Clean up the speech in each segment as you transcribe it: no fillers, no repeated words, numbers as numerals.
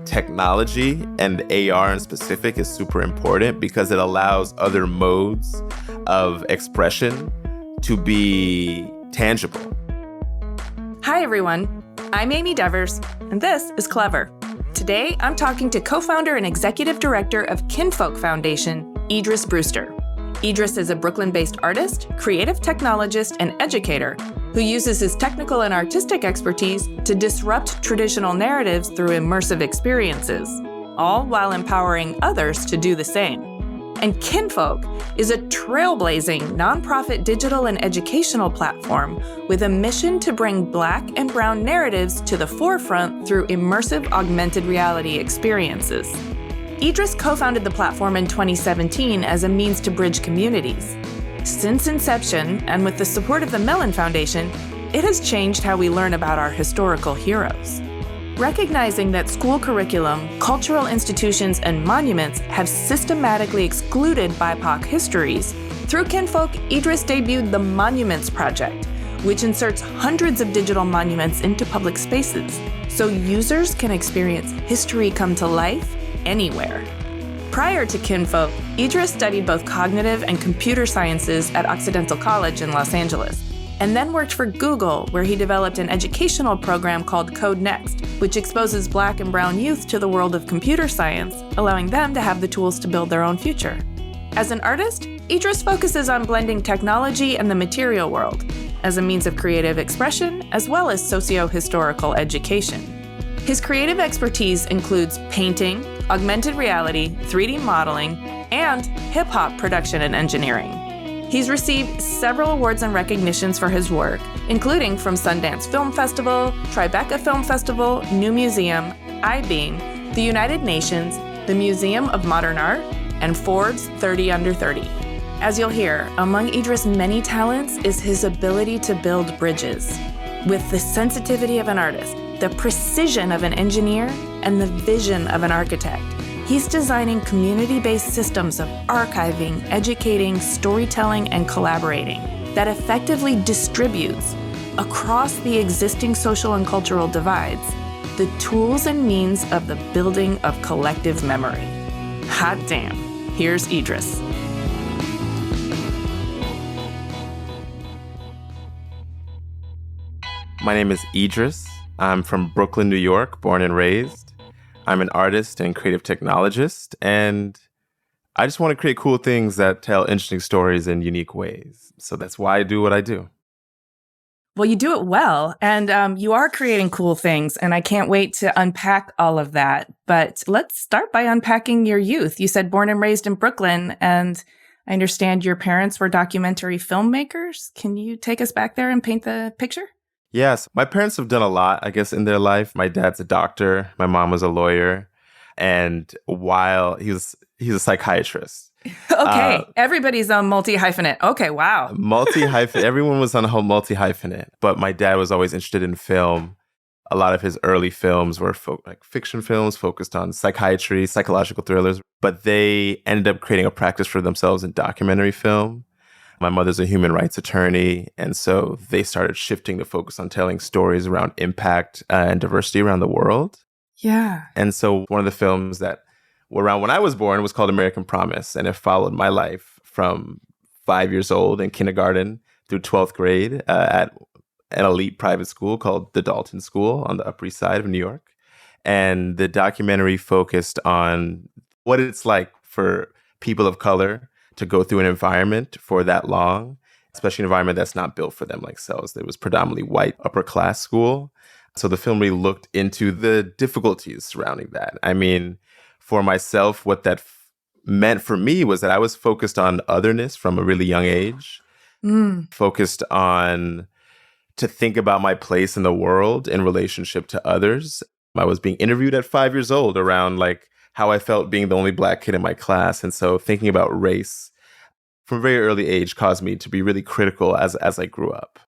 technology and the AR in specific is super important because it allows other modes of expression to be tangible. Hi, everyone. I'm Amy Devers, and this is Clever. Today, I'm talking to co-founder and executive director of Kinfolk Foundation, Idris Brewster. Idris is a Brooklyn-based artist, creative technologist, and educator who uses his technical and artistic expertise to disrupt traditional narratives through immersive experiences, all while empowering others to do the same. And Kinfolk is a trailblazing nonprofit digital and educational platform with a mission to bring Black and Brown narratives to the forefront through immersive augmented reality experiences. Idris co-founded the platform in 2017 as a means to bridge communities. Since inception, and with the support of the Mellon Foundation, it has changed how we learn about our historical heroes. Recognizing that school curriculum, cultural institutions, and monuments have systematically excluded BIPOC histories, through Kinfolk, Idris debuted the Monuments Project, which inserts hundreds of digital monuments into public spaces, so users can experience history come to life anywhere. Prior to Kinfolk, Idris studied both cognitive and computer sciences at Occidental College in Los Angeles, and then worked for Google, where he developed an educational program called Code Next, which exposes Black and Brown youth to the world of computer science, allowing them to have the tools to build their own future. As an artist, Idris focuses on blending technology and the material world as a means of creative expression, as well as socio-historical education. His creative expertise includes painting, augmented reality, 3D modeling, and hip-hop production and engineering. He's received several awards and recognitions for his work, including from Sundance Film Festival, Tribeca Film Festival, New Museum, iBeam, the United Nations, the Museum of Modern Art, and Forbes 30 Under 30. As you'll hear, among Idris' many talents is his ability to build bridges. With the sensitivity of an artist, the precision of an engineer, and the vision of an architect, he's designing community-based systems of archiving, educating, storytelling, and collaborating that effectively distributes, across the existing social and cultural divides, the tools and means of the building of collective memory. Hot damn, here's Idris. My name is Idris. I'm from Brooklyn, New York, born and raised. I'm an artist and creative technologist, and I just want to create cool things that tell interesting stories in unique ways. So that's why I do what I do. Well, you do it well, and you are creating cool things, and I can't wait to unpack all of that. But let's start by unpacking your youth. You said born and raised in Brooklyn, and I understand your parents were documentary filmmakers. Can you take us back there and paint the picture? Yes, my parents have done a lot, I guess, in their life. My dad's a doctor. My mom was a lawyer. And while he's a psychiatrist. Okay, everybody's on multi-hyphenate. Okay, wow. Multi-hyphenate. Everyone was on a whole multi-hyphenate. But my dad was always interested in film. A lot of his early films were fiction films focused on psychiatry, psychological thrillers. But they ended up creating a practice for themselves in documentary film. My mother's a human rights attorney, and so they started shifting the focus on telling stories around impact and diversity around the world. Yeah. And so one of the films that were around when I was born was called American Promise, and it followed my life from 5 years old in kindergarten through 12th grade at an elite private school called the Dalton School on the Upper East Side of New York. And the documentary focused on what it's like for people of color to go through an environment for that long, especially an environment that's not built for them like cells. It was predominantly white, upper class school. So the film really looked into the difficulties surrounding that. I mean, for myself, what that meant for me was that I was focused on otherness from a really young age, focused on to think about my place in the world in relationship to others. I was being interviewed at 5 years old around how I felt being the only Black kid in my class. And so thinking about race from a very early age caused me to be really critical as I grew up.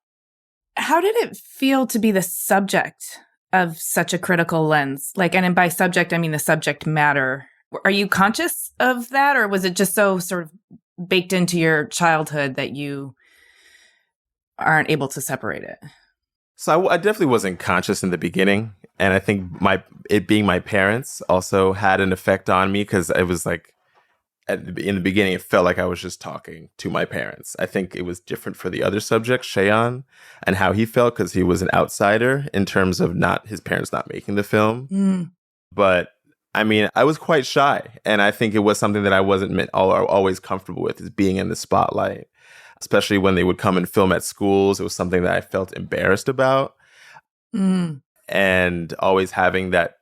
How did it feel to be the subject of such a critical lens? And by subject, I mean the subject matter. Are you conscious of that, or was it just so sort of baked into your childhood that you aren't able to separate it? So I definitely wasn't conscious in the beginning. And I think it being my parents also had an effect on me because it was like, in the beginning, it felt like I was just talking to my parents. I think it was different for the other subject, Shayan, and how he felt because he was an outsider in terms of not his parents not making the film. Mm. But I mean, I was quite shy. And I think it was something that I wasn't always comfortable with, is being in the spotlight, especially when they would come and film at schools. It was something that I felt embarrassed about. Mm. And always having that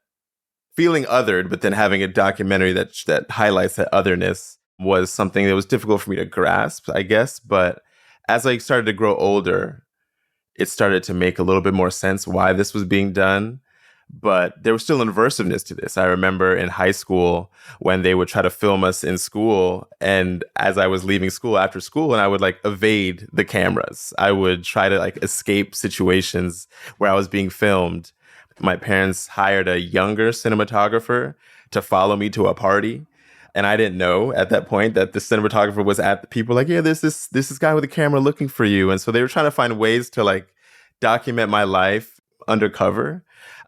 feeling othered, but then having a documentary that highlights that otherness was something that was difficult for me to grasp, I guess. But as I started to grow older, it started to make a little bit more sense why this was being done. But there was still an aversiveness to this. I remember in high school when they would try to film us in school. And as I was leaving school after school, and I would like evade the cameras, I would try to like escape situations where I was being filmed. My parents hired a younger cinematographer to follow me to a party. And I didn't know at that point that the cinematographer was at the people like, yeah, there's this guy with a camera looking for you. And so they were trying to find ways to like document my life undercover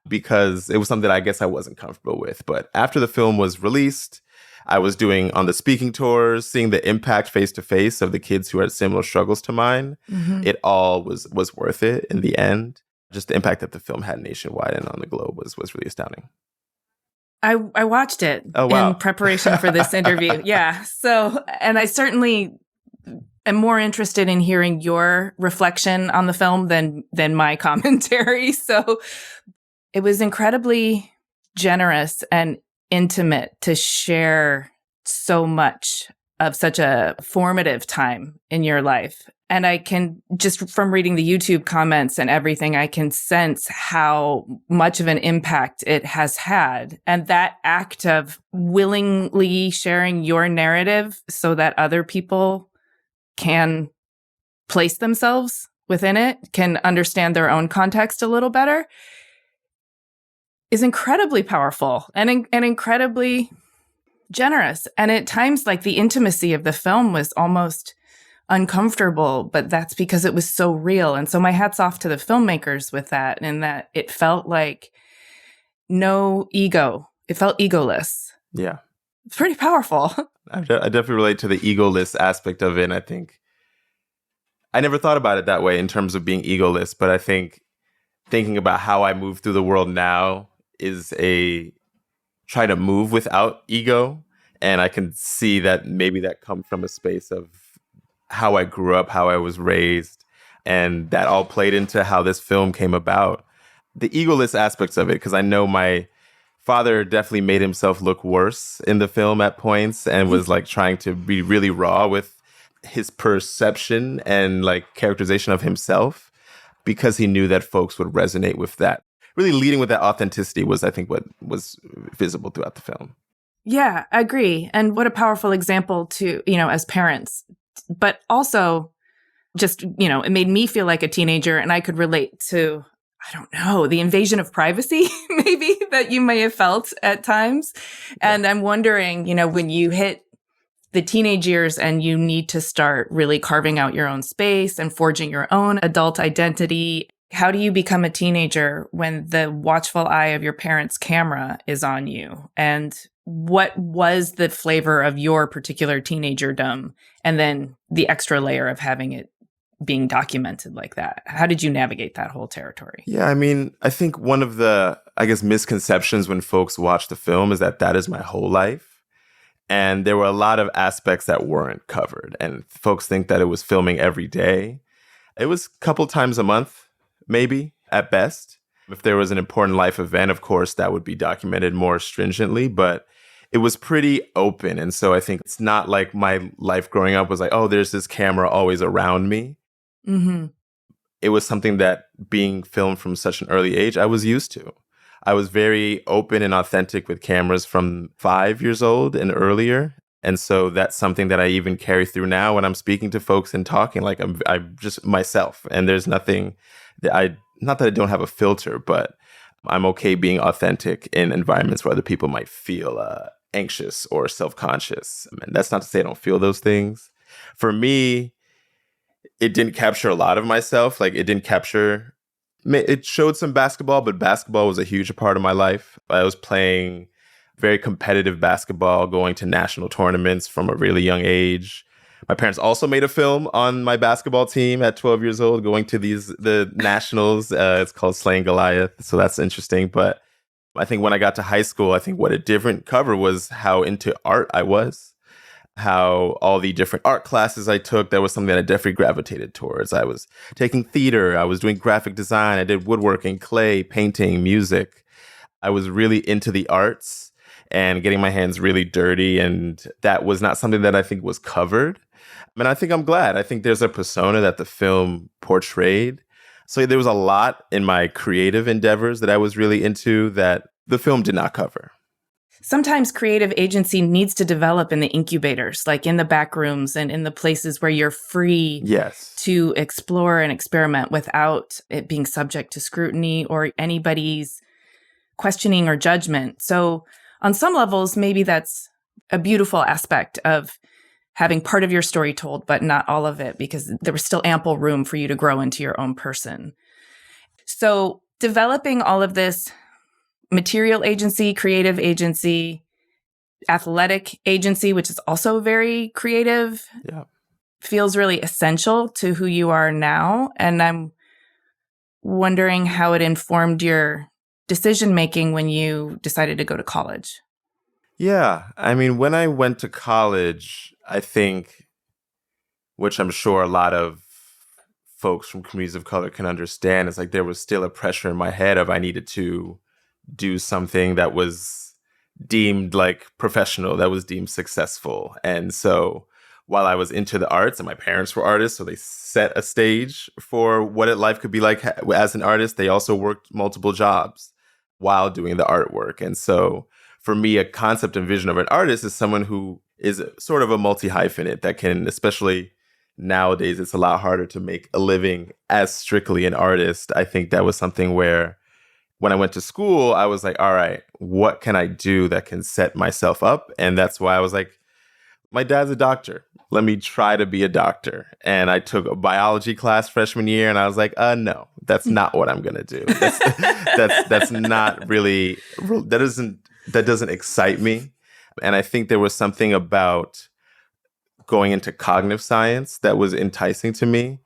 because it was something that I guess I wasn't comfortable with. But after the film was released, I was doing on the speaking tours, seeing the impact face to face of the kids who had similar struggles to mine. Mm-hmm. It all was worth it in the end. Just the impact that the film had nationwide and on the globe was really astounding. I watched it in preparation for this interview. Yeah. So, and I certainly am more interested in hearing your reflection on the film than my commentary. So it was incredibly generous and intimate to share so much of such a formative time in your life. And I can, just from reading the YouTube comments and everything, I can sense how much of an impact it has had. And that act of willingly sharing your narrative so that other people can place themselves within it, can understand their own context a little better, is incredibly powerful and incredibly generous. And at times, like, the intimacy of the film was almost uncomfortable, but that's because it was so real. And so my hat's off to the filmmakers with that, and that it felt like no ego. It felt egoless. Yeah. It's pretty powerful. I definitely relate to the egoless aspect of it. And I think I never thought about it that way in terms of being egoless, but I think thinking about how I move through the world now is try to move without ego. And I can see that maybe that comes from a space of how I grew up, how I was raised, and that all played into how this film came about. The egoless aspects of it, because I know my father definitely made himself look worse in the film at points and was like trying to be really raw with his perception and like characterization of himself, because he knew that folks would resonate with that. Really leading with that authenticity was, I think, what was visible throughout the film. Yeah, I agree. And what a powerful example to, as parents. But also just, it made me feel like a teenager, and I could relate to, I don't know, the invasion of privacy, maybe, that you may have felt at times. Yeah. And I'm wondering, when you hit the teenage years and you need to start really carving out your own space and forging your own adult identity, how do you become a teenager when the watchful eye of your parents' camera is on you? And what was the flavor of your particular teenagerdom? And then the extra layer of having it being documented like that. How did you navigate that whole territory? Yeah, I mean, I think one of the, misconceptions when folks watch the film is that is my whole life. And there were a lot of aspects that weren't covered. And folks think that it was filming every day. It was a couple times a month, maybe, at best. If there was an important life event, of course, that would be documented more stringently. But it was pretty open. And so I think it's not like my life growing up was like, oh, there's this camera always around me. Mm-hmm. It was something that, being filmed from such an early age, I was used to. I was very open and authentic with cameras from 5 years old and earlier. And so that's something that I even carry through now when I'm speaking to folks and talking, like I'm just myself. And there's nothing that not that I don't have a filter, but I'm okay being authentic in environments where other people might feel anxious or self-conscious. And that's not to say I don't feel those things. For me, it didn't capture a lot of myself. Like, it didn't capture It showed some basketball, but basketball was a huge part of my life. I was playing very competitive basketball, going to national tournaments from a really young age. My parents also made a film on my basketball team at 12 years old, going to the nationals. It's called Slaying Goliath. So that's interesting. But I think when I got to high school, I think what it didn't cover was how into art I was, how all the different art classes I took, that was something that I definitely gravitated towards. I was taking theater, I was doing graphic design, I did woodworking, clay, painting, music. I was really into the arts and getting my hands really dirty. And that was not something that I think was covered. And I think I'm glad. I think there's a persona that the film portrayed. So there was a lot in my creative endeavors that I was really into that the film did not cover. Sometimes creative agency needs to develop in the incubators, like in the back rooms and in the places where you're free to explore and experiment without it being subject to scrutiny or anybody's questioning or judgment. So on some levels, maybe that's a beautiful aspect of having part of your story told, but not all of it, because there was still ample room for you to grow into your own person. So developing all of this material agency, creative agency, athletic agency, which is also very creative, feels really essential to who you are now. And I'm wondering how it informed your decision-making when you decided to go to college. Yeah. I mean, when I went to college, I think, which I'm sure a lot of folks from communities of color can understand, is like there was still a pressure in my head of I needed to do something that was deemed like professional, that was deemed successful. And so while I was into the arts, and my parents were artists, so they set a stage for what life could be like as an artist, they also worked multiple jobs while doing the artwork. And so for me, a concept and vision of an artist is someone who is sort of a multi-hyphenate that can, especially nowadays, it's a lot harder to make a living as strictly an artist. I think that was something where when I went to school, I was like, all right, what can I do that can set myself up? And that's why I was like, my dad's a doctor. Let me try to be a doctor. And I took a biology class freshman year, and I was like, no, that's not what I'm going to do. That's not really, that doesn't excite me. And I think there was something about going into cognitive science that was enticing to me.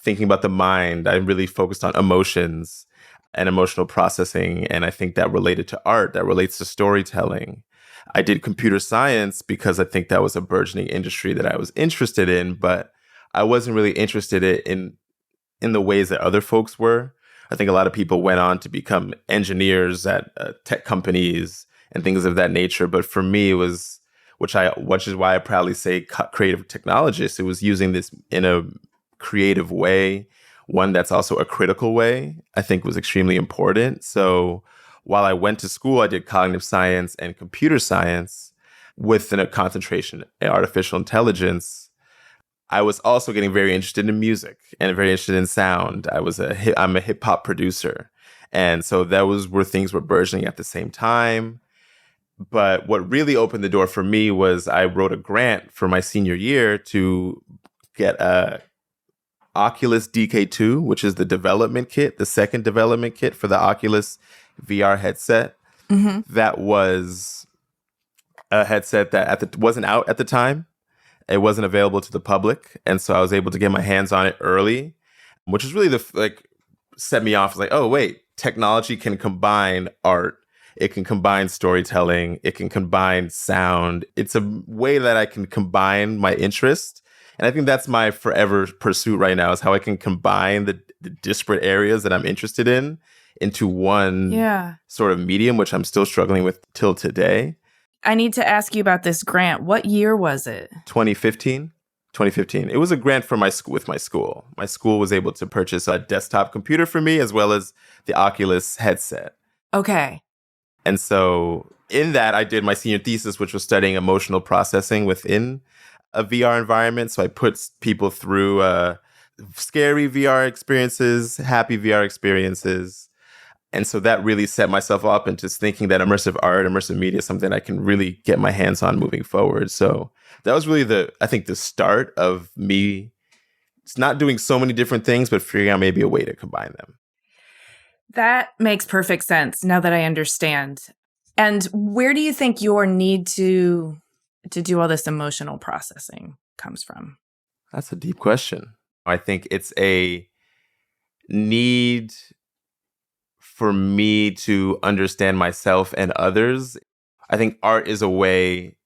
Thinking about the mind, I really focused on emotions and emotional processing. And I think that related to art, that relates to storytelling. I did computer science because I think that was a burgeoning industry that I was interested in, but I wasn't really interested in the ways that other folks were. I think a lot of people went on to become engineers at tech companies and things of that nature. But for me, it was, which is why I proudly say creative technologist. It was using this in a creative way, one that's also a critical way, I think was extremely important. So while I went to school, I did cognitive science and computer science with a concentration in artificial intelligence. I was also getting very interested in music and very interested in sound. I'm a hip hop producer. And so were things were burgeoning at the same time. But what really opened the door for me was I wrote a grant for my senior year to get a Oculus DK2, which is the development kit, the second development kit for the Oculus VR headset. Mm-hmm. That was a headset that wasn't out at the time. It wasn't available to the public. And so I was able to get my hands on it early, which is really set me off. Like, oh, wait, technology can combine art. It can combine storytelling. It can combine sound. It's a way that I can combine my interest. And I think that's my forever pursuit right now, is how I can combine the disparate areas that I'm interested in into one sort of medium, which I'm still struggling with till today. I need to ask you about this grant. What year was it? 2015. It was a grant for my school with my school. My school was able to purchase a desktop computer for me as well as the Oculus headset. Okay. And so in that, I did my senior thesis, which was studying emotional processing within a VR environment. So I put people through scary VR experiences, happy VR experiences. And so that really set myself up into thinking that immersive art, immersive media is something I can really get my hands on moving forward. So that was really the start of me. It's not doing so many different things, but figuring out maybe a way to combine them. That makes perfect sense now that I understand. And where do you think your need to do all this emotional processing comes from? That's a deep question. I think it's a need for me to understand myself and others. I think art is a way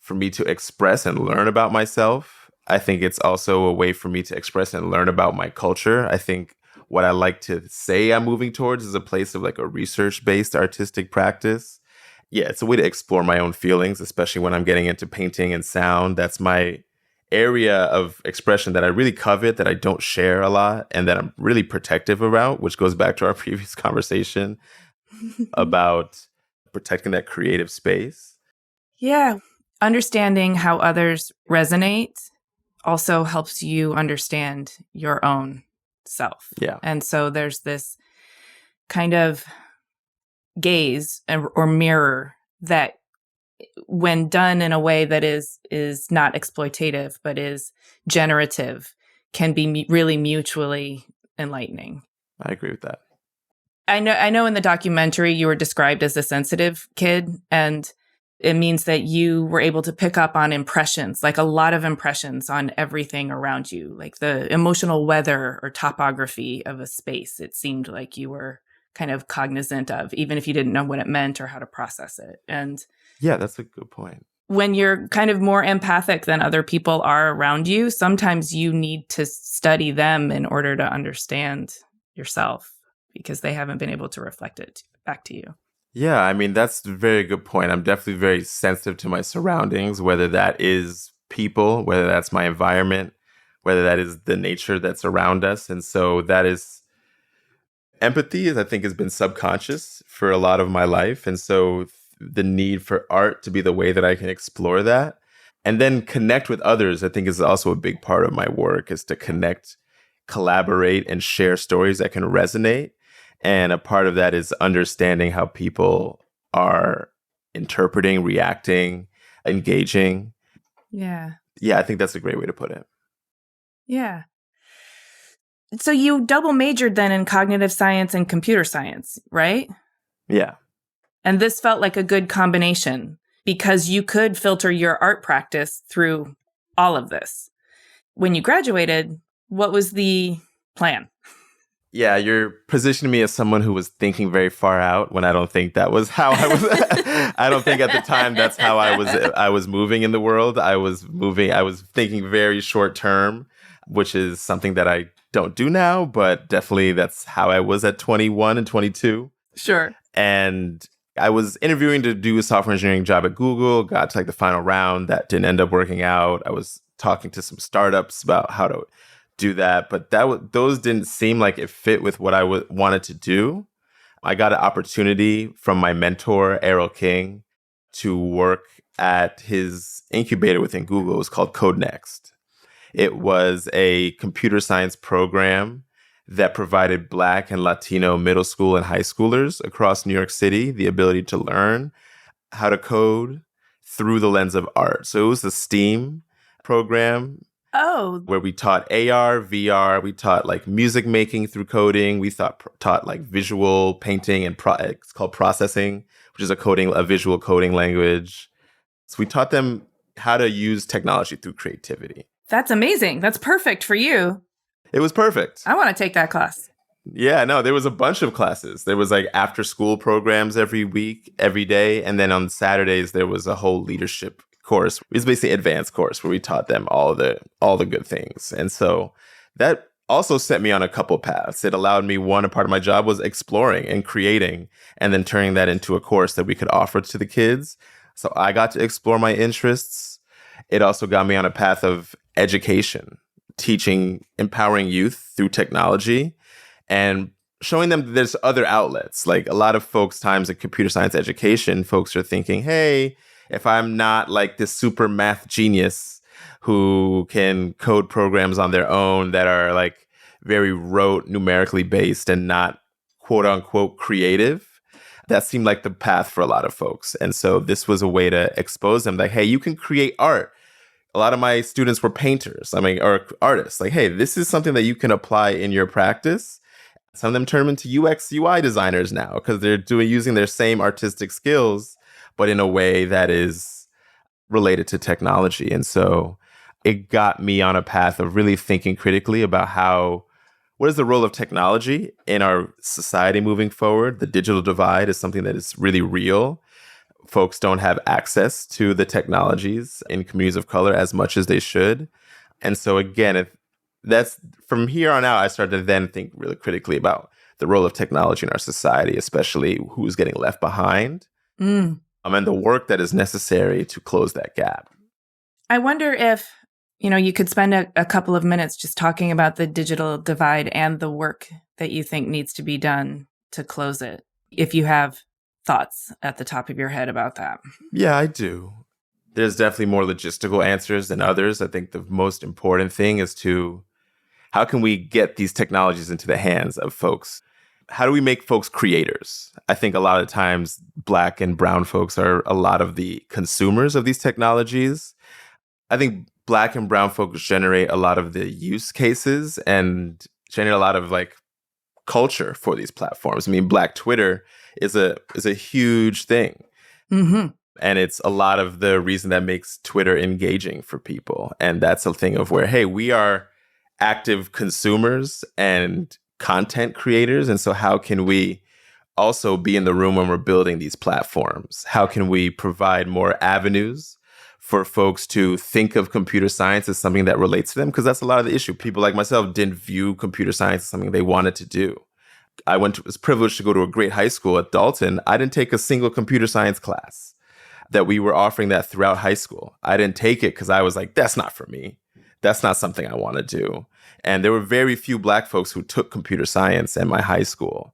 for me to express and learn about myself. I think it's also a way for me to express and learn about my culture. I think what I like to say I'm moving towards is a place of like a research-based artistic practice. Yeah, it's a way to explore my own feelings, especially when I'm getting into painting and sound. That's my area of expression that I really covet, that I don't share a lot, and that I'm really protective about, which goes back to our previous conversation about protecting that creative space. Yeah. Understanding how others resonate also helps you understand your own self. Yeah. And so there's this kind of gaze or mirror that, when done in a way that is not exploitative but is generative, can be really mutually enlightening. I agree with that. I know in the documentary you were described as a sensitive kid, and it means that you were able to pick up on impressions, like a lot of impressions on everything around you, like the emotional weather or topography of a space. It seemed like you were kind of cognizant of, even if you didn't know what it meant or how to process it. And yeah, that's a good point. When you're kind of more empathic than other people are around you, sometimes you need to study them in order to understand yourself, because they haven't been able to reflect it back to you. Yeah, I mean, that's a very good point. I'm definitely very sensitive to my surroundings, whether that is people, whether that's my environment, whether that is the nature that's around us. And so that is empathy, I think, has been subconscious for a lot of my life. And so the need for art to be the way that I can explore that and then connect with others, I think, is also a big part of my work, is to connect, collaborate, and share stories that can resonate. And a part of that is understanding how people are interpreting, reacting, engaging. Yeah. Yeah, I think that's a great way to put it. Yeah. So you double majored then in cognitive science and computer science, right? Yeah. And this felt like a good combination because you could filter your art practice through all of this. When you graduated, what was the plan? Yeah, you're positioning me as someone who was thinking very far out when I don't think that was how I was. I don't think at the time that's how I was moving in the world. I was thinking very short term, which is something that I don't do now, but definitely that's how I was at 21 and 22. Sure. And I was interviewing to do a software engineering job at Google, got to like the final round. That didn't end up working out. I was talking to some startups about how to do that, but those didn't seem like it fit with what I wanted to do. I got an opportunity from my mentor, Errol King, to work at his incubator within Google. It was called CodeNext. It was a computer science program that provided Black and Latino middle school and high schoolers across New York City the ability to learn how to code through the lens of art. So it was a STEAM program. Oh. Where we taught AR, VR, we taught like music making through coding, we taught like visual painting and it's called processing, which is a visual coding language. So we taught them how to use technology through creativity. That's amazing. That's perfect for you. It was perfect. I want to take that class. Yeah, no, there was a bunch of classes. There was like after school programs every week, every day. And then on Saturdays, there was a whole leadership course. It was basically an advanced course where we taught them all the good things. And so that also set me on a couple paths. It allowed me, a part of my job was exploring and creating and then turning that into a course that we could offer to the kids. So I got to explore my interests. It also got me on a path of education, teaching, empowering youth through technology and showing them that there's other outlets. Like a lot of folks times in computer science education, folks are thinking, hey, if I'm not like this super math genius who can code programs on their own that are like very rote, numerically based and not quote unquote creative, that seemed like the path for a lot of folks. And so this was a way to expose them like, hey, you can create art. A lot of my students were painters, or artists. Like, hey, this is something that you can apply in your practice. Some of them turn into UX UI designers now because they're using their same artistic skills, but in a way that is related to technology. And so it got me on a path of really thinking critically about what is the role of technology in our society moving forward? The digital divide is something that is really real. Folks don't have access to the technologies in communities of color as much as they should. And so again, that's from here on out, I started to then think really critically about the role of technology in our society, especially who's getting left behind, and the work that is necessary to close that gap. I wonder if, you could spend a couple of minutes just talking about the digital divide and the work that you think needs to be done to close it, if you have thoughts at the top of your head about that. Yeah, I do. There's definitely more logistical answers than others. I think the most important thing is how can we get these technologies into the hands of folks? How do we make folks creators? I think a lot of times Black and brown folks are a lot of the consumers of these technologies. I think Black and brown folks generate a lot of the use cases and generate a lot of culture for these platforms. I mean, Black Twitter is a huge thing. Mm-hmm. And it's a lot of the reason that makes Twitter engaging for people. And that's a thing of where, hey, we are active consumers and content creators. And so how can we also be in the room when we're building these platforms? How can we provide more avenues for folks to think of computer science as something that relates to them? Because that's a lot of the issue. People like myself didn't view computer science as something they wanted to do. I was privileged to go to a great high school at Dalton. I didn't take a single computer science class. That we were offering that throughout high school. I didn't take it because I was like, that's not for me. That's not something I want to do. And there were very few Black folks who took computer science in my high school.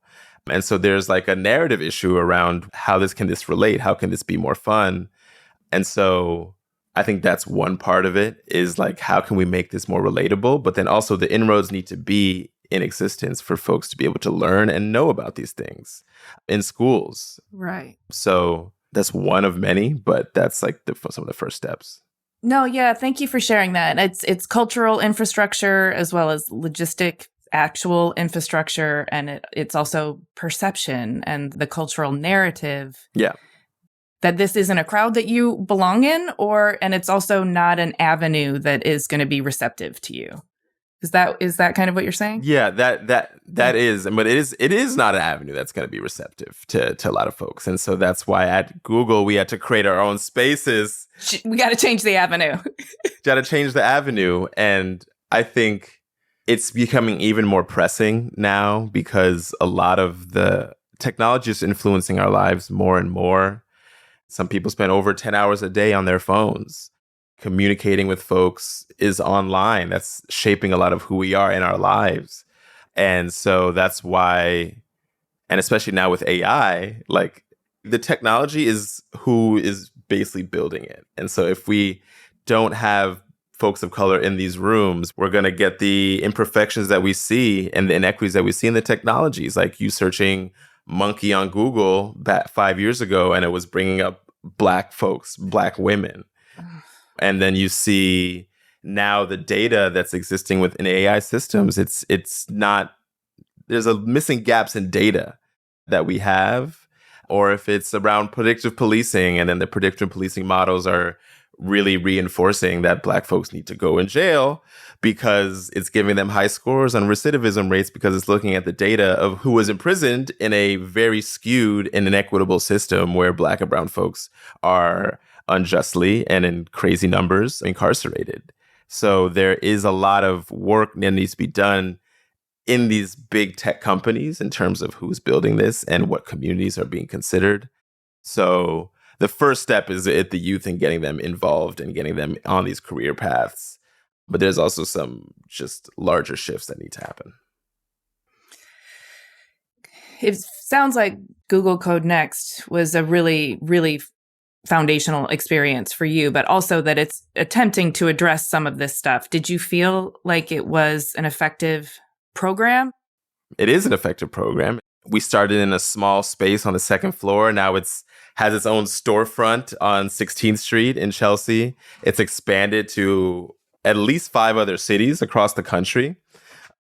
And so there's a narrative issue around how can this relate? How can this be more fun? And so I think that's one part of it is how can we make this more relatable? But then also the inroads need to be in existence for folks to be able to learn and know about these things in schools. Right. So that's one of many, but that's some of the first steps. No, yeah, thank you for sharing that. It's cultural infrastructure as well as logistic actual infrastructure, and it's also perception and the cultural narrative. Yeah. That this isn't a crowd that you belong in, and it's also not an avenue that is going to be receptive to you. Is that kind of what you're saying? Yeah, that is, but it is not an avenue that's going to be receptive to a lot of folks, and so that's why at Google we had to create our own spaces. We got to change the avenue. Got to change the avenue, and I think it's becoming even more pressing now because a lot of the technology is influencing our lives more and more. Some people spend over 10 hours a day on their phones. Communicating with folks is online. That's shaping a lot of who we are in our lives. And so that's why, and especially now with AI, the technology is who is basically building it. And so if we don't have folks of color in these rooms, we're going to get the imperfections that we see and the inequities that we see in the technologies. Like you searching monkey on Google back 5 years ago, and it was bringing up Black folks, Black women. And then you see now the data that's existing within AI systems, it's not, there's a missing gaps in data that we have, or if it's around predictive policing, and then the predictive policing models are really reinforcing that Black folks need to go in jail because it's giving them high scores on recidivism rates because it's looking at the data of who was imprisoned in a very skewed and inequitable system where Black and brown folks are unjustly and in crazy numbers incarcerated. So there is a lot of work that needs to be done in these big tech companies in terms of who's building this and what communities are being considered. So the first step is at the youth and getting them involved and getting them on these career paths. But there's also some just larger shifts that need to happen. It sounds like Google Code Next was a really, really foundational experience for you, but also that it's attempting to address some of this stuff. Did you feel like it was an effective program? It is an effective program. We started in a small space on the second floor. Now has its own storefront on 16th Street in Chelsea. It's expanded to at least 5 other cities across the country.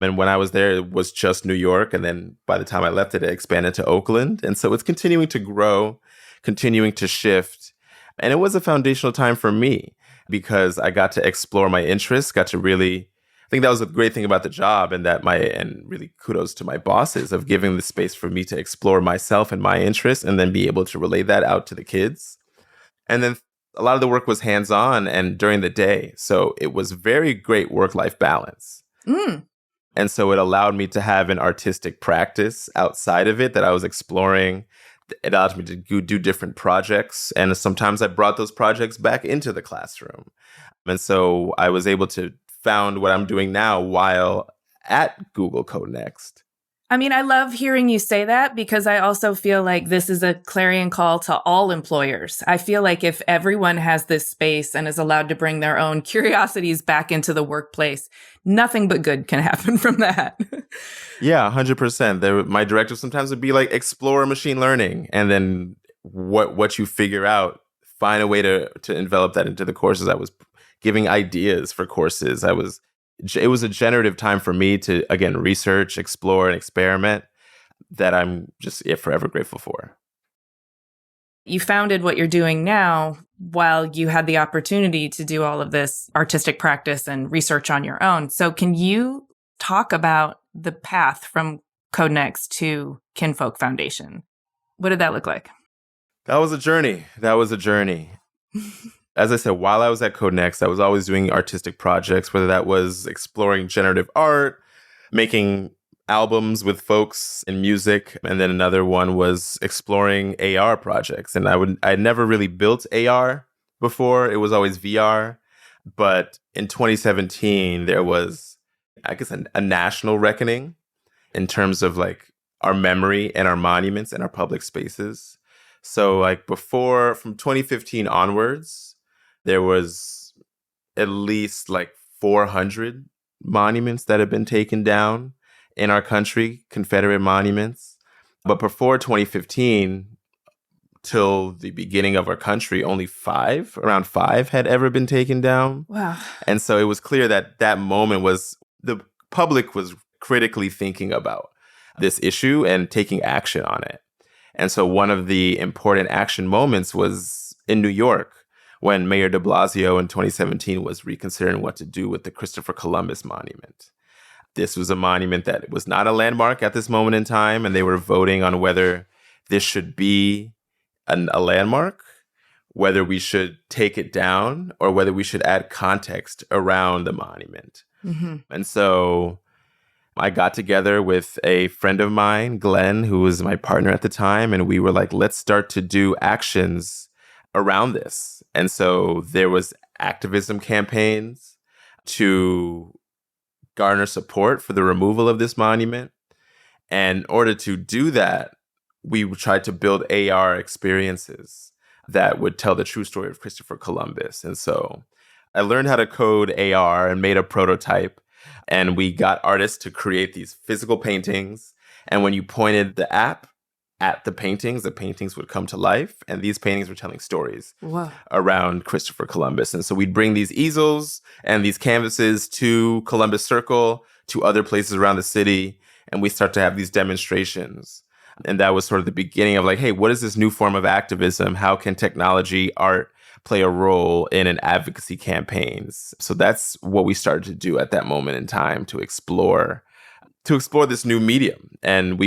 And when I was there, it was just New York. And then by the time I left it expanded to Oakland. And so it's continuing to grow, continuing to shift. And it was a foundational time for me because I got to explore my interests, got to really, I think that was a great thing about the job, and really kudos to my bosses of giving the space for me to explore myself and my interests and then be able to relay that out to the kids. And then a lot of the work was hands-on and during the day. So it was very great work-life balance. Mm. And so it allowed me to have an artistic practice outside of it that I was exploring. It allowed me to do different projects. And sometimes I brought those projects back into the classroom. And so I was able to found what I'm doing now while at Google Code Next. I mean, I love hearing you say that because I also feel like this is a clarion call to all employers. I feel like if everyone has this space and is allowed to bring their own curiosities back into the workplace, nothing but good can happen from that. Yeah, 100%. My director sometimes would be like, explore machine learning. And then what you figure out, find a way to envelop that into the courses. I was giving ideas for courses. It was a generative time for me to, again, research, explore, and experiment that I'm just forever grateful for. You founded what you're doing now while you had the opportunity to do all of this artistic practice and research on your own. So can you talk about the path from CodeNext to Kinfolk Foundation? What did that look like? That was a journey. As I said, while I was at CodeNext, I was always doing artistic projects, whether that was exploring generative art, making albums with folks in music, and then another one was exploring AR projects. And I never really built AR before. It was always VR. But in 2017, there was, I guess, a national reckoning in terms of like our memory and our monuments and our public spaces. So like from 2015 onwards, there was at least like 400 monuments that have been taken down in our country, Confederate monuments. But before 2015, till the beginning of our country, only around five had ever been taken down. Wow. And so it was clear that moment was the public was critically thinking about this issue and taking action on it. And so one of the important action moments was in New York, when Mayor de Blasio in 2017 was reconsidering what to do with the Christopher Columbus monument. This was a monument that was not a landmark at this moment in time, and they were voting on whether this should be a landmark, whether we should take it down, or whether we should add context around the monument. Mm-hmm. And so I got together with a friend of mine, Glenn, who was my partner at the time, and we were like, let's start to do actions around this. And so there was activism campaigns to garner support for the removal of this monument. And in order to do that, we tried to build AR experiences that would tell the true story of Christopher Columbus. And so I learned how to code AR and made a prototype. And we got artists to create these physical paintings. And when you pointed the app at the paintings would come to life. And these paintings were telling stories around Christopher Columbus. And so we'd bring these easels and these canvases to Columbus Circle, to other places around the city. And we start to have these demonstrations. And that was sort of the beginning of like, hey, what is this new form of activism? How can technology, art play a role in an advocacy campaigns? So that's what we started to do at that moment in time to explore this new medium. And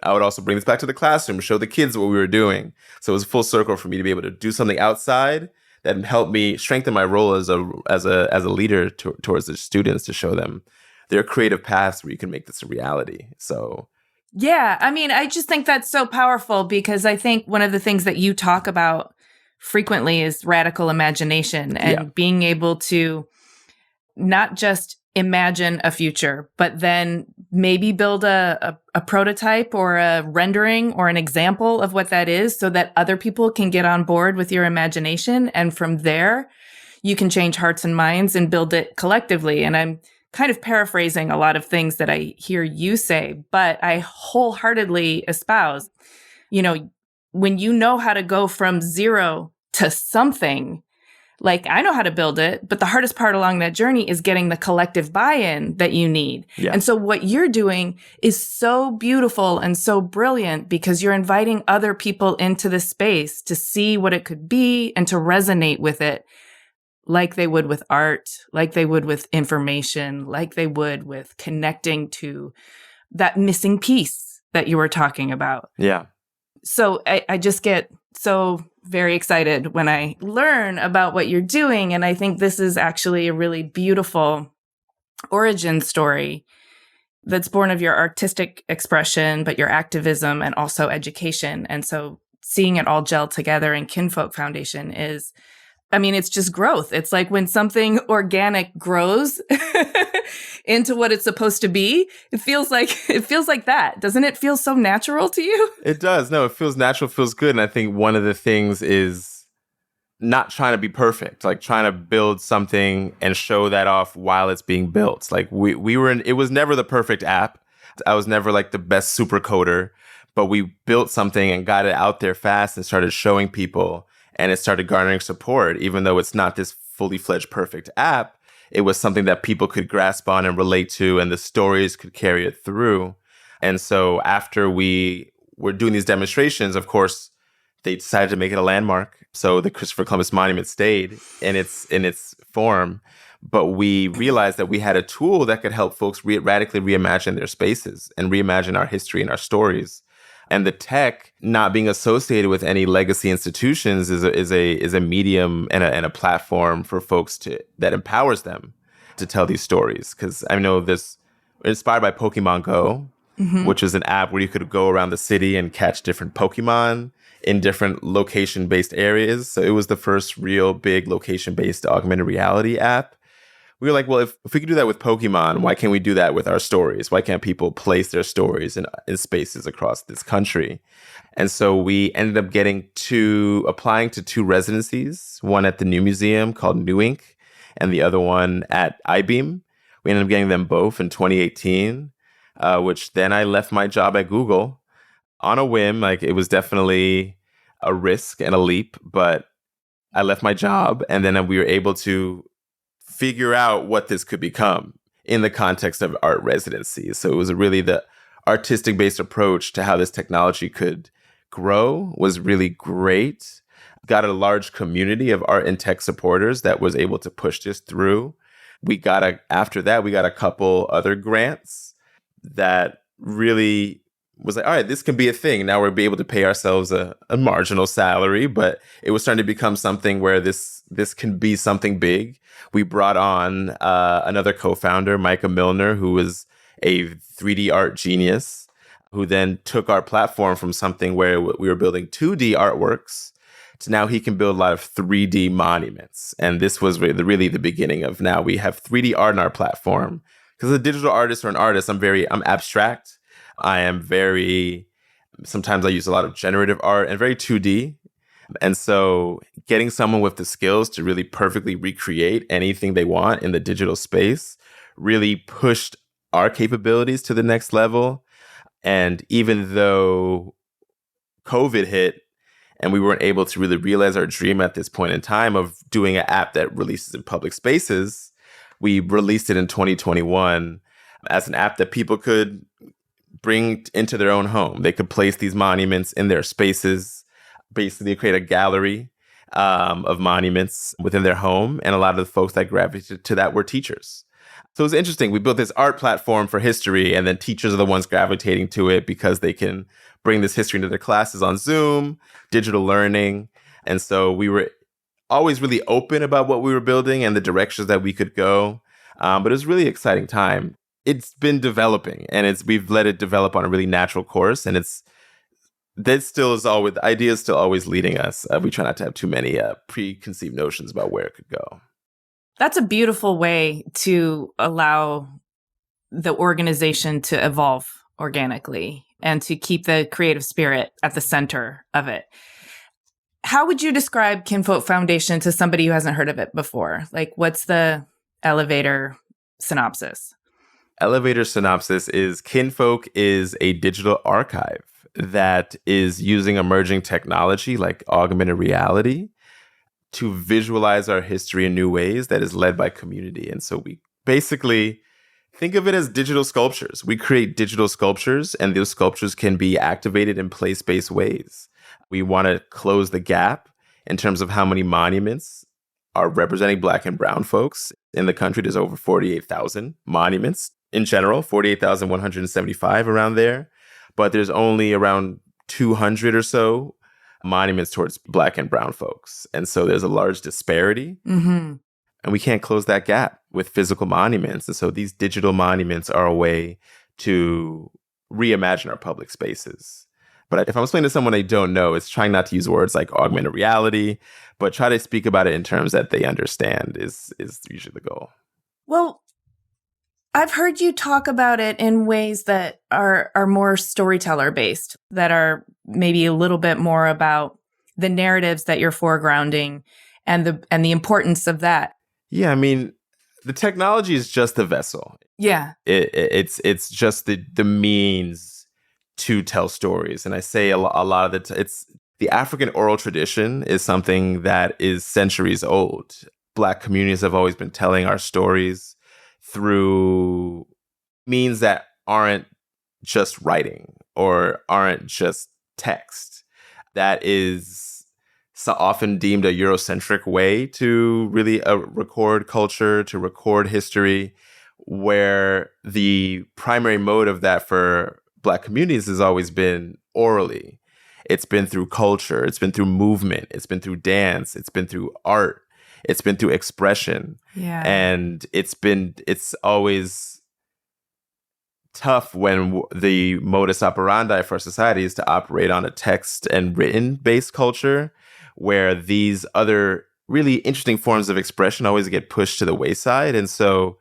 I would also bring this back to the classroom, show the kids what we were doing. So it was a full circle for me to be able to do something outside that helped me strengthen my role as a leader towards the students, to show them there are creative paths where you can make this a reality. So yeah, I mean, I just think that's so powerful because I think one of the things that you talk about frequently is radical imagination and being able to not just imagine a future, but then maybe build a prototype or a rendering or an example of what that is so that other people can get on board with your imagination. And from there, you can change hearts and minds and build it collectively. And I'm kind of paraphrasing a lot of things that I hear you say, but I wholeheartedly espouse, when you know how to go from zero to something, Like, I know how to build it, but the hardest part along that journey is getting the collective buy-in that you need. Yeah. And so what you're doing is so beautiful and so brilliant because you're inviting other people into the space to see what it could be and to resonate with it like they would with art, like they would with information, like they would with connecting to that missing piece that you were talking about. Yeah. So I just get so very excited when I learn about what you're doing. And I think this is actually a really beautiful origin story that's born of your artistic expression, but your activism and also education. And so seeing it all gel together in Kinfolk Foundation is, I mean, it's just growth. It's like when something organic grows into what it's supposed to be, it feels like that. Doesn't it feel so natural to you? It does. No, it feels natural, feels good. And I think one of the things is not trying to be perfect, like trying to build something and show that off while it's being built. Like it was never the perfect app. I was never like the best super coder, but we built something and got it out there fast and started showing people. And it started garnering support, even though it's not this fully fledged perfect app. It was something that people could grasp on and relate to, and the stories could carry it through. And so after we were doing these demonstrations, of course, they decided to make it a landmark. So the Christopher Columbus Monument stayed in its form. But we realized that we had a tool that could help folks radically reimagine their spaces and reimagine our history and our stories. And the tech not being associated with any legacy institutions is a medium and a platform for folks that empowers them to tell these stories. Because I know this inspired by Pokemon Go, which is an app where you could go around the city and catch different Pokemon in different location-based areas. So it was the first real big location-based augmented reality app. We were like, well, if we could do that with Pokemon, why can't we do that with our stories? Why can't people place their stories in spaces across this country? And so we ended up applying to 2 residencies, one at the New Museum called New Ink, and the other one at I-Beam. We ended up getting them both in 2018, which then I left my job at Google on a whim. Like, it was definitely a risk and a leap, but I left my job, and then we were able to figure out what this could become in the context of art residencies. So it was really the artistic based approach to how this technology could grow was really great. Got a large community of art and tech supporters that was able to push this through. After that, we got a couple other grants that really was like, all right, this can be a thing. Now we'll be able to pay ourselves a marginal salary, but it was starting to become something where this can be something big. We brought on another co-founder, Micah Milner, who was a 3D art genius, who then took our platform from something where we were building 2D artworks to now he can build a lot of 3D monuments. And this was really the beginning of now we have 3D art in our platform. Because as a digital artist or an artist, I'm abstract. Sometimes I use a lot of generative art and very 2D. And so getting someone with the skills to really perfectly recreate anything they want in the digital space really pushed our capabilities to the next level. And even though COVID hit and we weren't able to really realize our dream at this point in time of doing an app that releases in public spaces, we released it in 2021 as an app that people could bring into their own home. They could place these monuments in their spaces, basically create a gallery of monuments within their home. And a lot of the folks that gravitated to that were teachers. So it was interesting. We built this art platform for history, and then teachers are the ones gravitating to it because they can bring this history into their classes on Zoom, digital learning. And so we were always really open about what we were building and the directions that we could go. But it was a really exciting time. It's been developing, and we've let it develop on a really natural course. And the idea is still always leading us. We try not to have too many preconceived notions about where it could go. That's a beautiful way to allow the organization to evolve organically and to keep the creative spirit at the center of it. How would you describe Kinfolk Foundation to somebody who hasn't heard of it before? Like, what's the elevator synopsis? Elevator synopsis is Kinfolk is a digital archive that is using emerging technology like augmented reality to visualize our history in new ways that is led by community. And so we basically think of it as digital sculptures. We create digital sculptures, and those sculptures can be activated in place-based ways. We want to close the gap in terms of how many monuments are representing Black and brown folks in the country. There's over 48,000 monuments in general, 48,175 around there. But there's only around 200 or so monuments towards Black and brown folks. And so there's a large disparity. Mm-hmm. And we can't close that gap with physical monuments. And so these digital monuments are a way to reimagine our public spaces. But if I'm explaining to someone they don't know, it's trying not to use words like augmented reality, but try to speak about it in terms that they understand is usually the goal. Well, I've heard you talk about it in ways that are more storyteller based, that are maybe a little bit more about the narratives that you're foregrounding and the importance of that. Yeah, I mean, the technology is just the vessel. Yeah. It's just the means to tell stories. And I say a lot of it's the African oral tradition is something that is centuries old. Black communities have always been telling our stories through means that aren't just writing or aren't just text. That is so often deemed a Eurocentric way to really record culture, to record history, where the primary mode of that for Black communities has always been orally. It's been through culture, it's been through movement, it's been through dance, it's been through art, it's been through expression. Yeah. And it's always tough when the modus operandi for society is to operate on a text and written based culture, where these other really interesting forms of expression always get pushed to the wayside. And so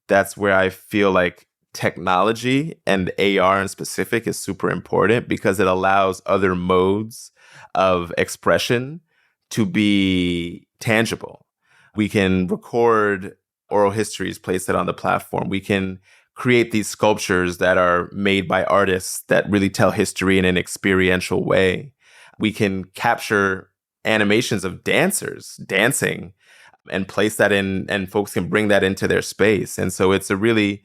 that's where I feel like technology and AR in specific is super important, because it allows other modes of expression to be tangible. We can record oral histories, place it on the platform. We can create these sculptures that are made by artists that really tell history in an experiential way. We can capture animations of dancers dancing and place that in, and folks can bring that into their space. And so it's really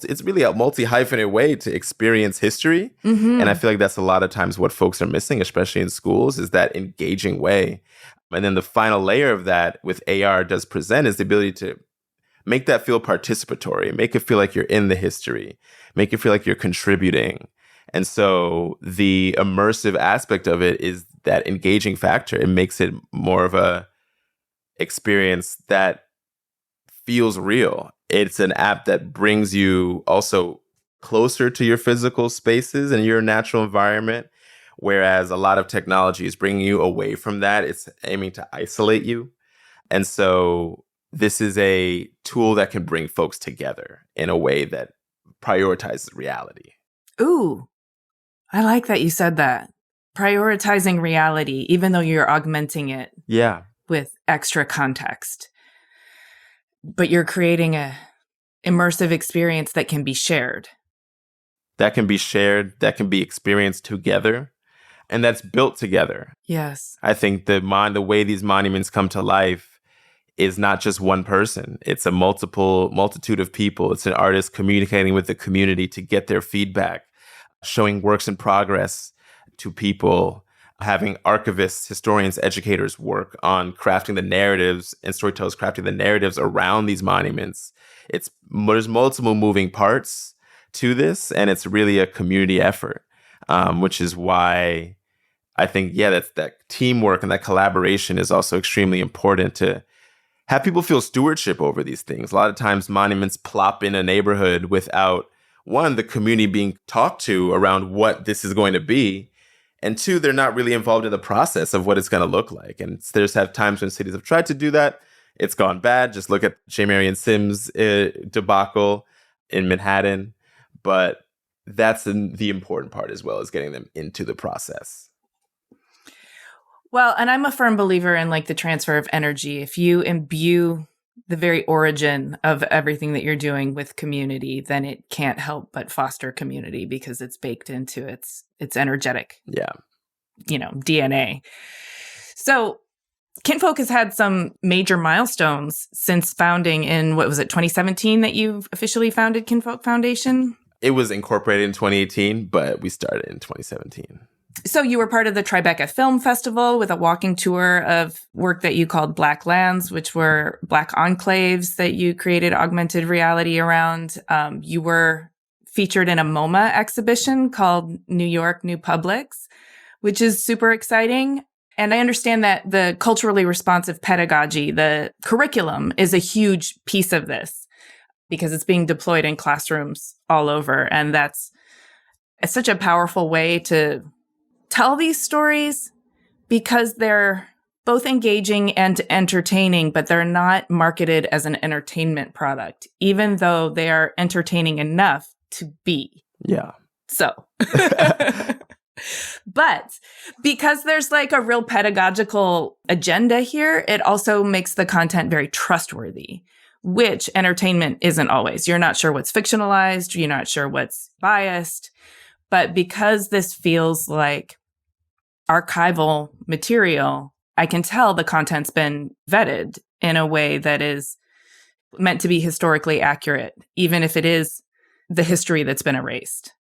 a multi-hyphenate way to experience history. Mm-hmm. And I feel like that's a lot of times what folks are missing, especially in schools, is that engaging way. And then the final layer of that with AR does present is the ability to make that feel participatory, make it feel like you're in the history, make it feel like you're contributing. And so the immersive aspect of it is that engaging factor. It makes it more of a experience that feels real. It's an app that brings you also closer to your physical spaces and your natural environment, whereas a lot of technology is bringing you away from that. It's aiming to isolate you. And so this is a tool that can bring folks together in a way that prioritizes reality. Ooh, I like that you said that. Prioritizing reality, even though you're augmenting it with extra context. But you're creating a immersive experience that can be shared. That can be shared, that can be experienced together, and that's built together. Yes. I think the way these monuments come to life is not just one person. It's a multitude of people. It's an artist communicating with the community to get their feedback, showing works in progress to people, having archivists, historians, educators work on crafting the narratives, and storytellers crafting the narratives around these monuments. There's multiple moving parts to this, and it's really a community effort, which is why I think, that teamwork and that collaboration is also extremely important to have people feel stewardship over these things. A lot of times monuments plop in a neighborhood without, one, the community being talked to around what this is going to be, and two, they're not really involved in the process of what it's going to look like. And there's have times when cities have tried to do that. It's gone bad. Just look at J. Marion Sims' debacle in Manhattan. But that's the important part as well, as getting them into the process. Well, and I'm a firm believer in the transfer of energy. If you imbue the very origin of everything that you're doing with community, then it can't help but foster community because it's baked into its energetic, DNA. So Kinfolk has had some major milestones since founding in, 2017 that you officially founded Kinfolk Foundation? It was incorporated in 2018, but we started in 2017. So you were part of the Tribeca Film Festival with a walking tour of work that you called Black Lands, which were Black enclaves that you created augmented reality around. You were featured in a MoMA exhibition called New York New Publics, which is super exciting. And I understand that the culturally responsive pedagogy, the curriculum, is a huge piece of this because it's being deployed in classrooms all over. And it's such a powerful way to tell these stories because they're both engaging and entertaining, but they're not marketed as an entertainment product, even though they are entertaining enough to be. Yeah. So, but because there's like a real pedagogical agenda here, it also makes the content very trustworthy, which entertainment isn't always. You're not sure what's fictionalized. You're not sure what's biased. But because this feels like archival material, I can tell the content's been vetted in a way that is meant to be historically accurate, even if it is the history that's been erased.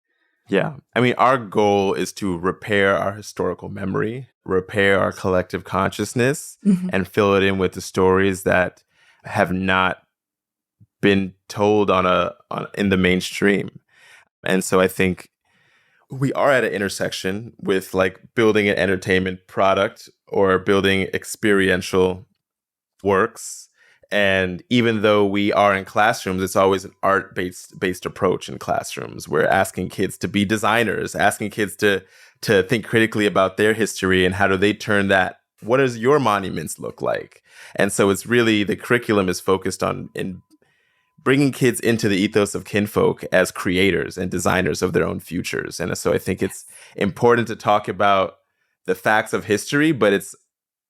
Yeah. I mean, our goal is to repair our historical memory, repair our collective consciousness, and fill it in with the stories that have not been told in the mainstream. And so I think we are at an intersection with like building an entertainment product or building experiential works. And even though we are in classrooms, it's always an art-based approach in classrooms. We're asking kids to be designers, asking kids to think critically about their history and how do they turn that. What does your monuments look like? And so it's really the curriculum is focused on in bringing kids into the ethos of Kinfolk as creators and designers of their own futures. And so I think it's important to talk about the facts of history, but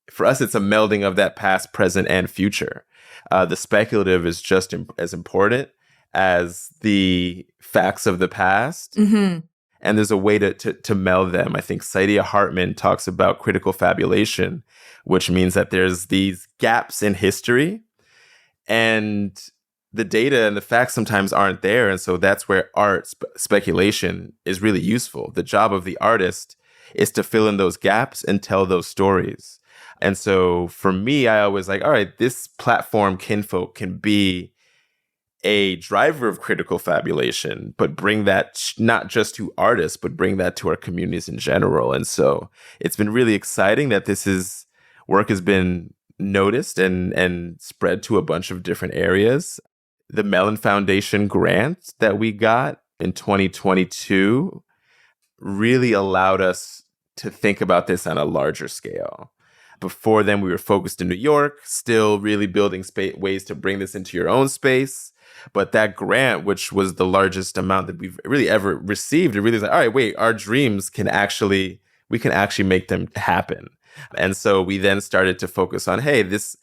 for us, it's a melding of that past, present, and future. The speculative is just as important as the facts of the past. And there's a way to meld them. I think Saidiya Hartman talks about critical fabulation, which means that there's these gaps in history and the data and the facts sometimes aren't there. And so that's where art speculation is really useful. The job of the artist is to fill in those gaps and tell those stories. And so for me, I always like, all right, this platform Kinfolk can be a driver of critical fabulation, but bring that not just to artists, but bring that to our communities in general. And so it's been really exciting that work has been noticed and spread to a bunch of different areas. The Mellon Foundation grant that we got in 2022 really allowed us to think about this on a larger scale. Before then, we were focused in New York, still really building ways to bring this into your own space. But that grant, which was the largest amount that we've really ever received, it really was like, all right, wait, our dreams we can actually make them happen. And so we then started to focus on, hey, this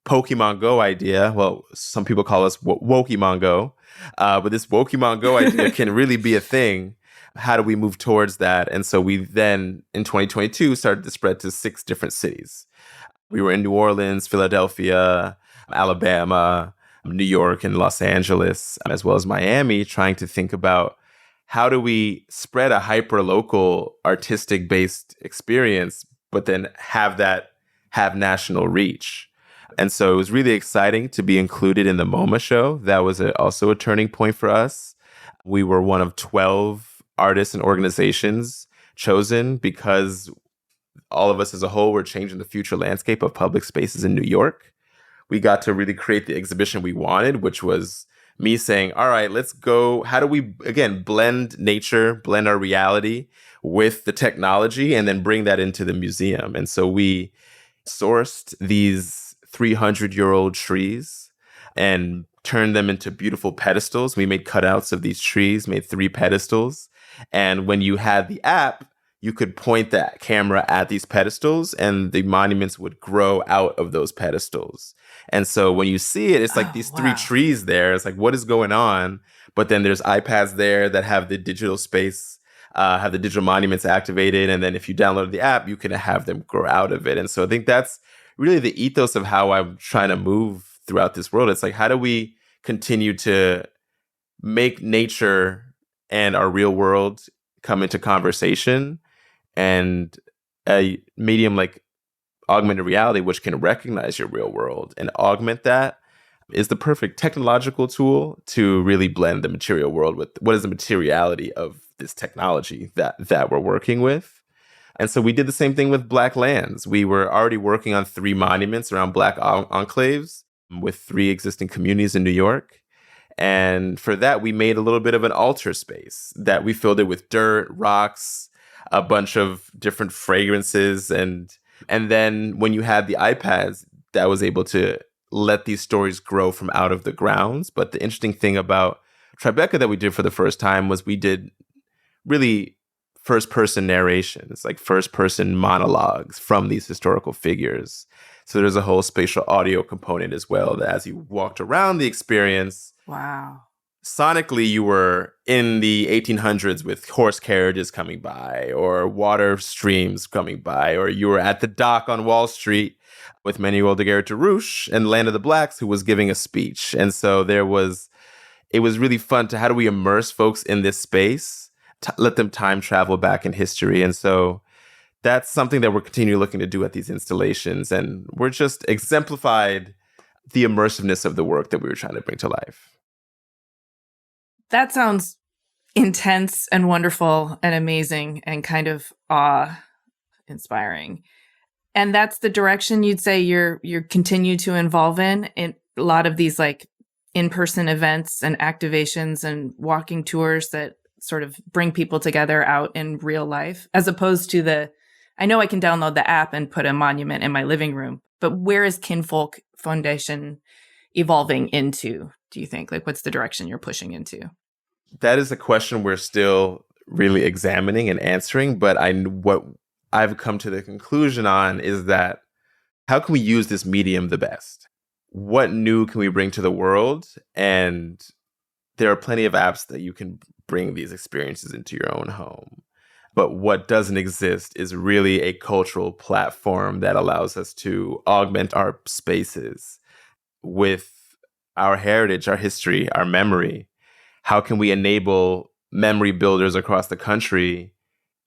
Pokemon Go idea, well, some people call us Wokemon Go, but this Wokemon Go idea can really be a thing. How do we move towards that? And so we then, in 2022, started to spread to 6 different cities. We were in New Orleans, Philadelphia, Alabama, New York, and Los Angeles, as well as Miami, trying to think about how do we spread a hyper-local, artistic-based experience, but then have national reach. And so it was really exciting to be included in the MoMA show. That was also a turning point for us. We were one of 12 artists and organizations chosen because all of us as a whole were changing the future landscape of public spaces in New York. We got to really create the exhibition we wanted, which was me saying, all right, let's go. How do we, again, blend nature, blend our reality with the technology, and then bring that into the museum? And so we sourced these 300-year-old trees and turned them into beautiful pedestals. We made cutouts of these trees, made 3 pedestals. And when you had the app, you could point that camera at these pedestals and the monuments would grow out of those pedestals. And so when you see it, it's like these 3 trees there. It's like, what is going on? But then there's iPads there that have the digital space, have the digital monuments activated. And then if you download the app, you can have them grow out of it. And so I think that's really the ethos of how I'm trying to move throughout this world. It's like, how do we continue to make nature and our real world come into conversation, and a medium like augmented reality, which can recognize your real world and augment that, is the perfect technological tool to really blend the material world with what is the materiality of this technology that we're working with. And so we did the same thing with Black lands. We were already working on 3 monuments around Black enclaves with 3 existing communities in New York. And for that, we made a little bit of an altar space that we filled it with dirt, rocks, a bunch of different fragrances. And then when you had the iPads, that was able to let these stories grow from out of the grounds. But the interesting thing about Tribeca that we did for the first time was we did really first-person narrations, like first-person monologues from these historical figures. So there's a whole spatial audio component as well, that as you walked around the experience, wow, sonically you were in the 1800s with horse carriages coming by or water streams coming by, or you were at the dock on Wall Street with Manuel de Guerra and Land of the Blacks, who was giving a speech. And so it was really fun to, how do we immerse folks in this space, let them time travel back in history. And so that's something that we're continually looking to do at these installations. And we're just exemplified the immersiveness of the work that we were trying to bring to life. That sounds intense and wonderful and amazing and kind of awe-inspiring. And that's the direction you'd say you're continue to involve in a lot of these like in-person events and activations and walking tours that sort of bring people together out in real life, as opposed to I know I can download the app and put a monument in my living room, but where is Kinfolk Foundation evolving into, do you think? Like, what's the direction you're pushing into? That is a question we're still really examining and answering, but what I've come to the conclusion on is that, how can we use this medium the best? What new can we bring to the world? And there are plenty of apps that you can bring these experiences into your own home. But what doesn't exist is really a cultural platform that allows us to augment our spaces with our heritage, our history, our memory. How can we enable memory builders across the country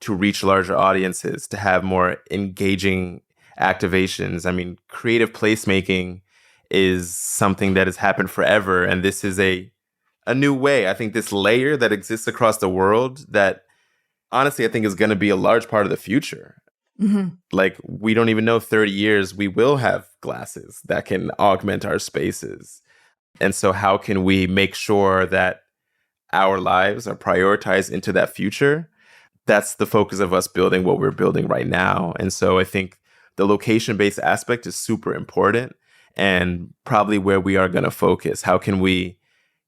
to reach larger audiences, to have more engaging activations? I mean, creative placemaking is something that has happened forever. And this is a new way. I think this layer that exists across the world that honestly, I think is going to be a large part of the future. Mm-hmm. Like, we don't even know 30 years, we will have glasses that can augment our spaces. And so how can we make sure that our lives are prioritized into that future? That's the focus of us building what we're building right now. And so I think the location-based aspect is super important and probably where we are going to focus. How can we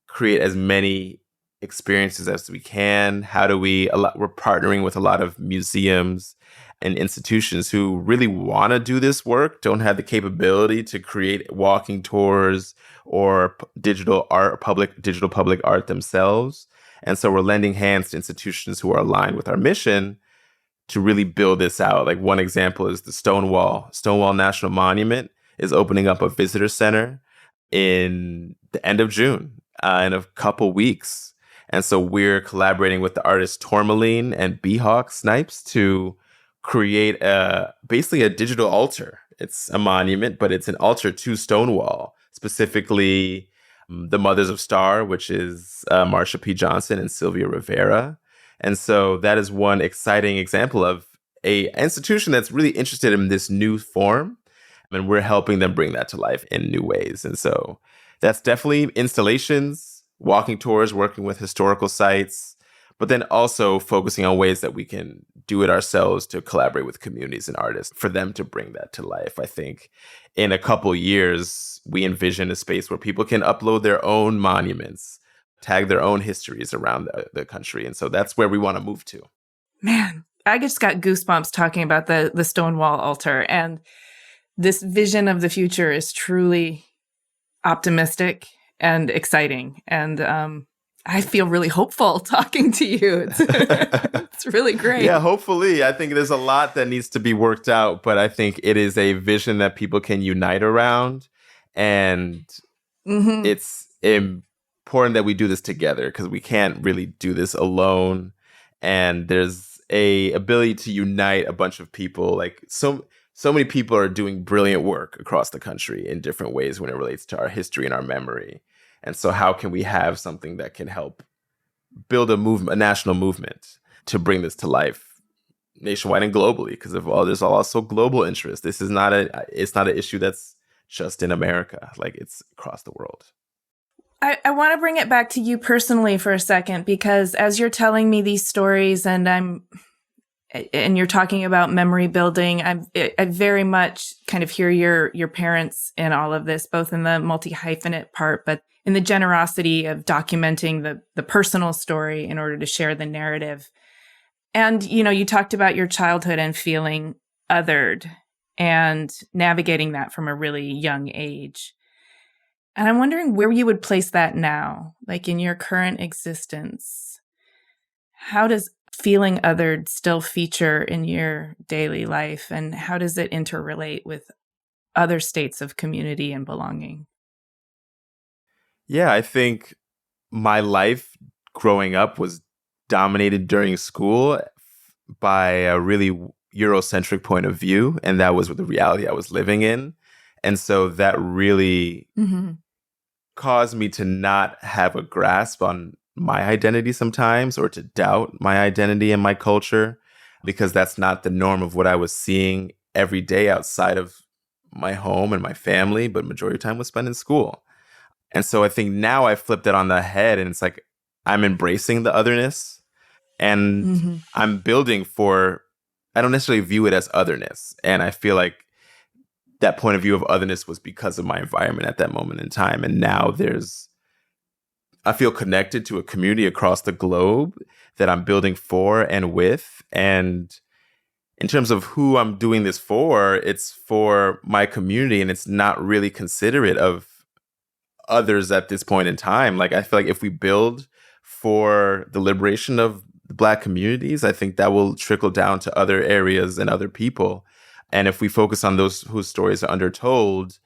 create as many experiences as we can? How do we're partnering with a lot of museums and institutions who really want to do this work, don't have the capability to create walking tours or digital public art themselves. And so we're lending hands to institutions who are aligned with our mission to really build this out. Like, one example is the Stonewall National Monument is opening up a visitor center in the end of June, in a couple weeks. And so we're collaborating with the artists Tourmaline and Beehawk Snipes to create basically a digital altar. It's a monument, but it's an altar to Stonewall, specifically the Mothers of Star, which is Marsha P. Johnson and Sylvia Rivera. And so that is one exciting example of a institution that's really interested in this new form. And we're helping them bring that to life in new ways. And so that's definitely installations, walking tours, working with historical sites, but then also focusing on ways that we can do it ourselves to collaborate with communities and artists for them to bring that to life. I think in a couple years, we envision a space where people can upload their own monuments, tag their own histories around the country. And so that's where we want to move to. Man, I just got goosebumps talking about the Stonewall altar. And this vision of the future is truly optimistic and exciting. And I feel really hopeful talking to you. It's really great. Yeah, hopefully. I think there's a lot that needs to be worked out, but I think it is a vision that people can unite around. And it's important that we do this together because we can't really do this alone. And there's a ability to unite a bunch of people. Like so many people are doing brilliant work across the country in different ways when it relates to our history and our memory. And so how can we have something that can help build a movement, a national movement to bring this to life nationwide and globally? Because there's also global interest. This is it's not an issue that's just in America. Like, it's across the world. I want to bring it back to you personally for a second, because as you're telling me these stories and you're talking about memory building, I very much kind of hear your parents in all of this, both in the multi-hyphenate part, but in the generosity of documenting the personal story in order to share the narrative. And, you talked about your childhood and feeling othered and navigating that from a really young age. And I'm wondering where you would place that now, like in your current existence. How does feeling othered still feature in your daily life? And how does it interrelate with other states of community and belonging? Yeah, I think my life growing up was dominated during school by a really Eurocentric point of view, and that was the reality I was living in. And so that really caused me to not have a grasp on my identity sometimes, or to doubt my identity and my culture, because that's not the norm of what I was seeing every day outside of my home and my family, but majority of the time was spent in school. And so I think now I flipped it on the head, and it's like I'm embracing the otherness, and I'm building for, I don't necessarily view it as otherness. And I feel like that point of view of otherness was because of my environment at that moment in time. And now I feel connected to a community across the globe that I'm building for and with. And in terms of who I'm doing this for, it's for my community, and it's not really considerate of others at this point in time. Like, I feel like if we build for the liberation of the Black communities, I think that will trickle down to other areas and other people. And if we focus on those whose stories are undertold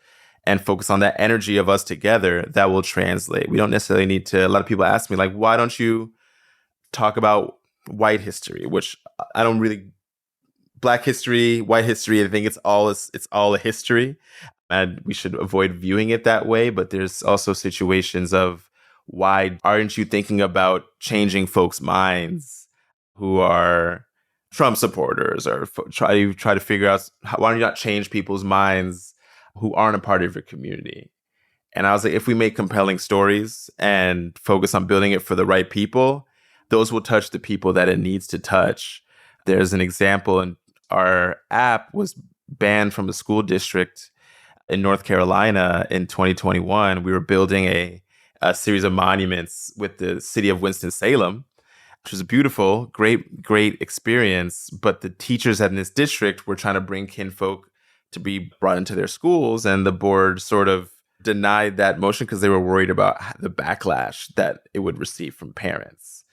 and focus on that energy of us together, that will translate. We don't necessarily need to, a lot of people ask me, like, why don't you talk about white history, which I don't really, Black history, white history, I think it's all a history. And we should avoid viewing it that way. But there's also situations of, why aren't you thinking about changing folks' minds who are Trump supporters, or try to figure out why don't you not change people's minds who aren't a part of your community? And I was like, if we make compelling stories and focus on building it for the right people, those will touch the people that it needs to touch. There's an example, and our app was banned from a school district in North Carolina in 2021. We were building a series of monuments with the city of Winston-Salem, which was a beautiful, great experience. But the teachers in this district were trying to bring Kinfolk to be brought into their schools, and the board sort of denied that motion because they were worried about the backlash that it would receive from parents.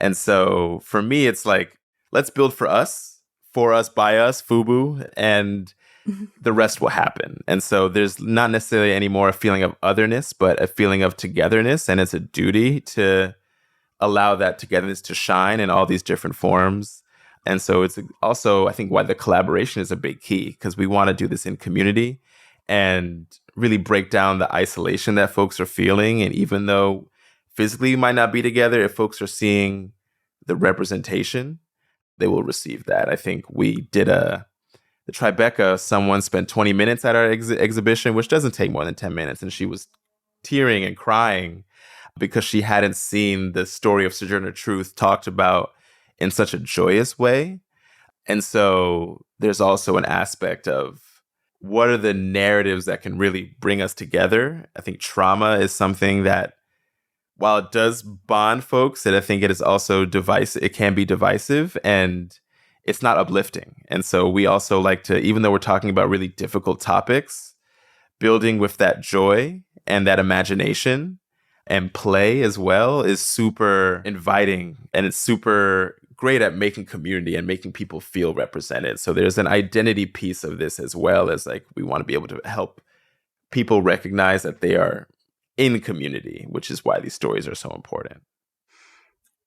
And so for me, it's like, let's build for us, by us, FUBU, and the rest will happen. And so there's not necessarily anymore a feeling of otherness, but a feeling of togetherness. And it's a duty to allow that togetherness to shine in all these different forms. And so it's also, I think, why the collaboration is a big key, because we want to do this in community and really break down the isolation that folks are feeling. And even though physically we might not be together, if folks are seeing the representation, they will receive that. I think we did the Tribeca, someone spent 20 minutes at our exhibition, which doesn't take more than 10 minutes. And she was tearing and crying because she hadn't seen the story of Sojourner Truth talked about in such a joyous way. And so there's also an aspect of, what are the narratives that can really bring us together? I think trauma is something that, while it does bond folks, that I think it is also divisive. It can be divisive, and it's not uplifting. And so we also like to, even though we're talking about really difficult topics, building with that joy and that imagination, and play as well is super inviting, and it's super great at making community and making people feel represented. So there's an identity piece of this as well, as like we want to be able to help people recognize that they are in community, which is why these stories are so important.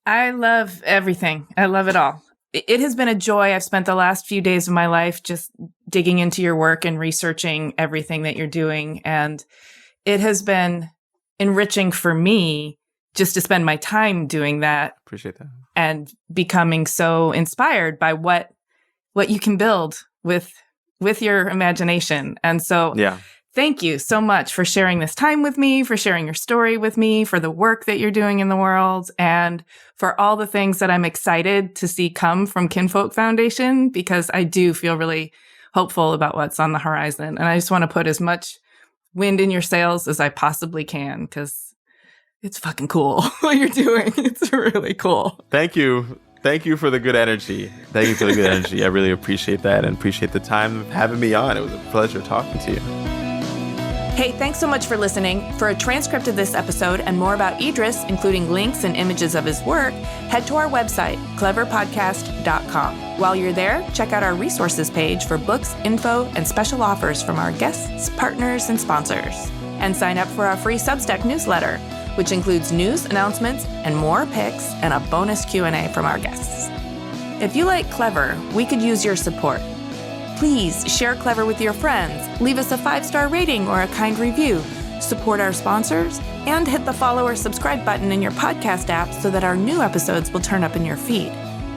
I love everything. I love it all. It has been a joy. I've spent the last few days of my life just digging into your work and researching everything that you're doing. And it has been enriching for me just to spend my time doing that. Appreciate that. And becoming so inspired by what you can build with your imagination. And so thank you so much for sharing this time with me, for sharing your story with me, for the work that you're doing in the world, and for all the things that I'm excited to see come from Kinfolk Foundation, because I do feel really hopeful about what's on the horizon. And I just want to put as much wind in your sails as I possibly can, because it's fucking cool what you're doing. It's really cool. Thank you. Thank you for the good energy. Thank you for the good energy. I really appreciate that and appreciate the time of having me on. It was a pleasure talking to you. Hey, thanks so much for listening. For a transcript of this episode and more about Idris, including links and images of his work, head to our website, cleverpodcast.com. While you're there, check out our resources page for books, info, and special offers from our guests, partners, and sponsors. And sign up for our free Substack newsletter, which includes news, announcements, and more picks, and a bonus Q&A from our guests. If you like Clever, we could use your support. Please share Clever with your friends, leave us a 5-star rating or a kind review, support our sponsors, and hit the follow or subscribe button in your podcast app so that our new episodes will turn up in your feed.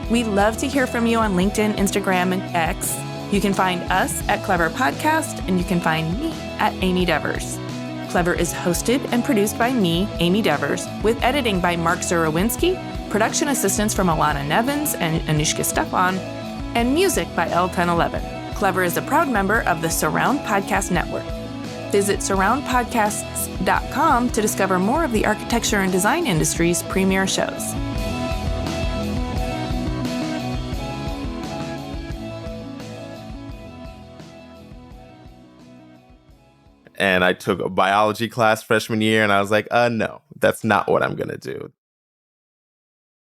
We love to hear from you on LinkedIn, Instagram, and X. You can find us at Clever Podcast, and you can find me at Amy Devers. Clever is hosted and produced by me, Amy Devers, with editing by Mark Zurowinski, production assistance from Alana Nevins and Anushka Stepan, and music by L1011. Clever is a proud member of the Surround Podcast Network. Visit surroundpodcasts.com to discover more of the architecture and design industry's premier shows. And I took a biology class freshman year, and I was like, no, that's not what I'm going to do.